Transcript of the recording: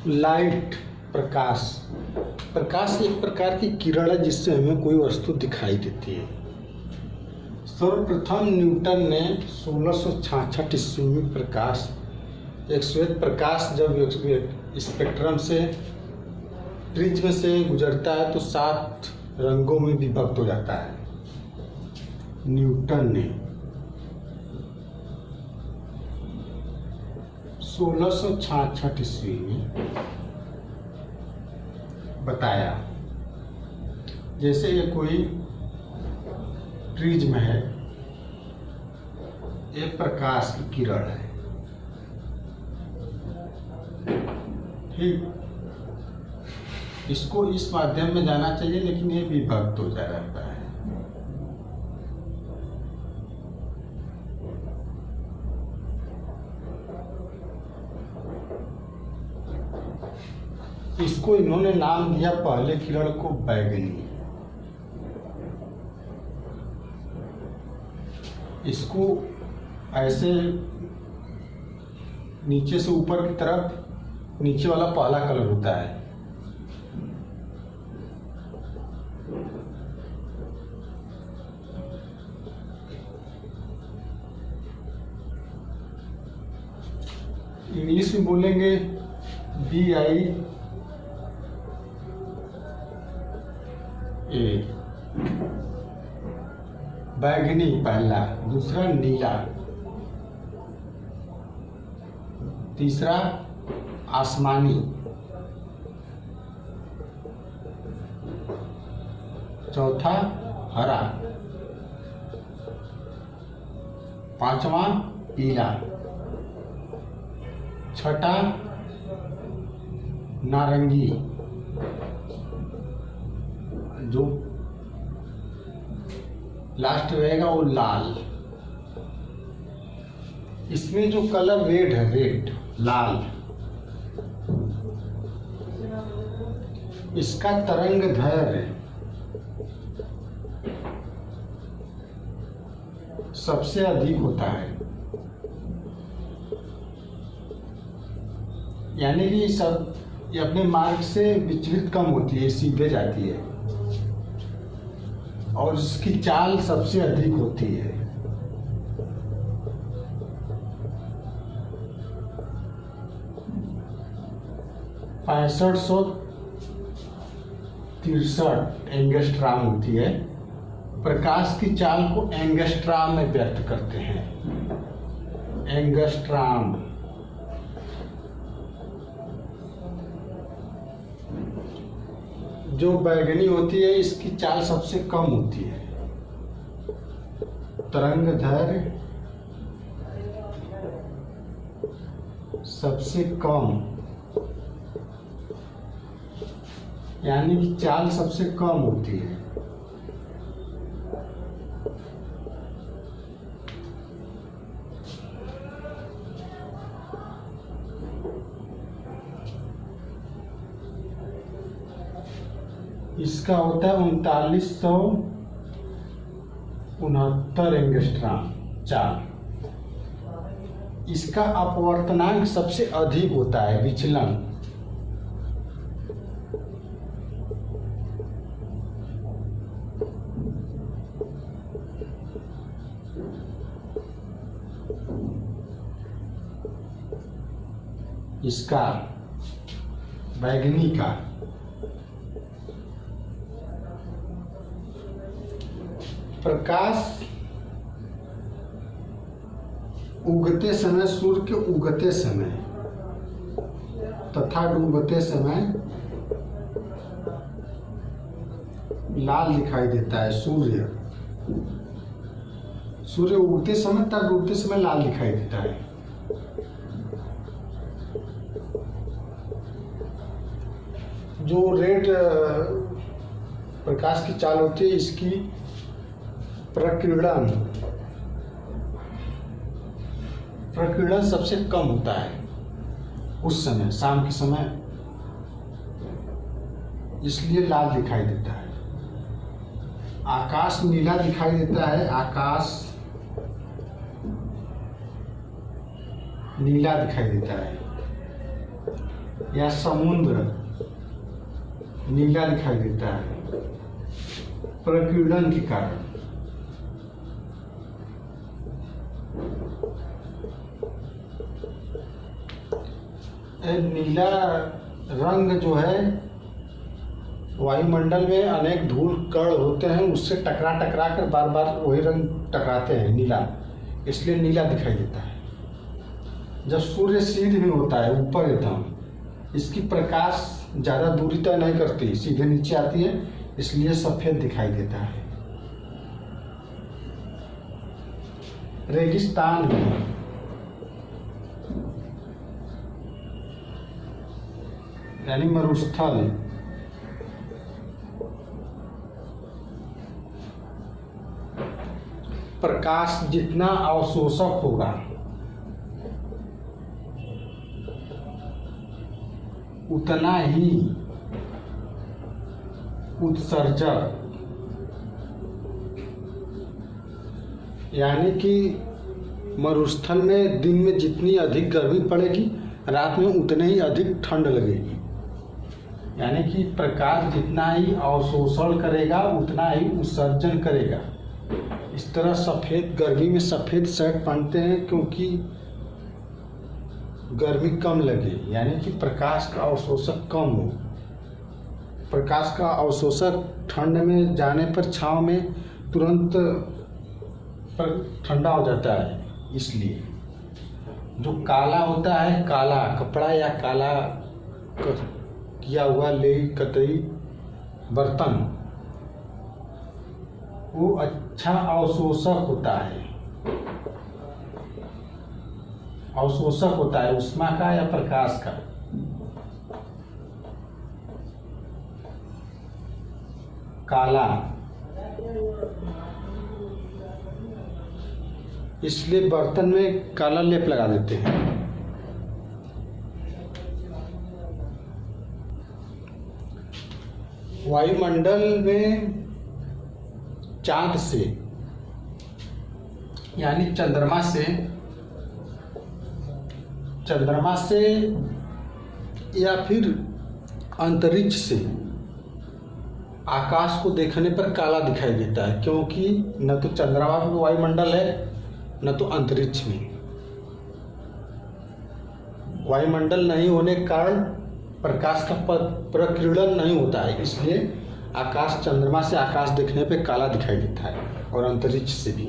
Light, प्रकाश। प्रकाश एक प्रकार की किरण है जिससे हमें कोई वस्तु दिखाई देती है। सर्वप्रथम न्यूटन ने 1666 ईस्वी में प्रकाश, एक श्वेत प्रकाश जब स्पेक्ट्रम से, प्रिज्म से गुजरता है तो 7 रंगों में विभक्त हो जाता है। न्यूटन ने 1666 ईस्वी में बताया। जैसे ये कोई प्रिज्म है, एक प्रकाश की किरण है, ठीक। इसको इस माध्यम में जाना चाहिए लेकिन ये विभक्त हो जाता है। इसको इन्होंने नाम दिया पहले किरण को बैगनी। इसको ऐसे नीचे से ऊपर की तरफ, नीचे वाला पहला कलर होता है, इंग्लिश में बोलेंगे BIA। बैगनी पहला, दूसरा नीला, तीसरा आसमानी, चौथा हरा, पांचवा पीला, छठा नारंगी, जो लास्ट रहेगा वो लाल। इसमें जो कलर रेड है, रेड लाल, इसका तरंग दैर्घ्य सबसे अधिक होता है। यानी कि सब ये अपने मार्ग से विचलित कम होती है, सीधे जाती है और इसकी चाल सबसे अधिक होती है। (6563 एंगस्ट्राम होती है। प्रकाश की चाल को एंगस्ट्राम में व्यक्त करते हैं। एंगस्ट्राम। जो बैगनी होती है इसकी चाल सबसे कम होती है। तरंग दैर्घ्य सबसे कम, यानी कि चाल सबसे कम होती है। इसका होता है 3969 एंगस्ट्राम चाल। इसका अपवर्तनांक सबसे अधिक होता है, विचलन। इसका बैगनी का प्रकाश उगते समय, सूर्य के उगते समय तथा डूबते समय लाल दिखाई देता है। सूर्य उगते समय तथा डूबते समय लाल दिखाई देता है। जो रेड प्रकाश की चाल होती है, इसकी प्रकीर्णन सबसे कम होता है उस समय, शाम के समय, इसलिए लाल दिखाई देता है। आकाश नीला दिखाई देता है, आकाश नीला दिखाई देता है। या समुद्र नीला दिखाई देता है प्रकीर्णन के कारण। नीला रंग जो है वायुमंडल में अनेक धूल कण होते हैं, उससे टकरा टकरा कर बार बार वही रंग टकराते हैं नीला, इसलिए नीला दिखाई देता है। जब सूर्य सीध में होता है ऊपर एकदम, इसकी प्रकाश ज़्यादा दूरी तय नहीं करती, सीधे नीचे आती है, इसलिए सफ़ेद दिखाई देता है। रेगिस्तान में यानी मरुस्थल प्रकाश जितना अवशोषक होगा उतना ही उत्सर्जक, यानी कि मरुस्थल में दिन में जितनी अधिक गर्मी पड़ेगी रात में उतने ही अधिक ठंड लगेगी। यानी कि प्रकाश जितना ही अवशोषण करेगा उतना ही उत्सर्जन करेगा। इस तरह सफ़ेद गर्मी में सफ़ेद शर्ट पहनते हैं क्योंकि गर्मी कम लगे, यानी कि प्रकाश का अवशोषक कम हो। प्रकाश का अवशोषक ठंड में जाने पर छांव में तुरंत ठंडा हो जाता है, इसलिए जो काला होता है, काला कपड़ा या काला किया हुआ लेई कतई बर्तन, वो अच्छा अवशोषक होता है, अवशोषक होता है ऊष्मा का या प्रकाश का। काला, इसलिए बर्तन में काला लेप लगा देते हैं। वायुमंडल में चांद से यानी चंद्रमा से या फिर अंतरिक्ष से आकाश को देखने पर काला दिखाई देता है, क्योंकि न तो चंद्रमा में वायुमंडल है न तो अंतरिक्ष में। वायुमंडल नहीं होने के कारण प्रकाश का प्रकीर्णन नहीं होता है, इसलिए आकाश, चंद्रमा से आकाश देखने पे काला दिखाई देता है और अंतरिक्ष से भी।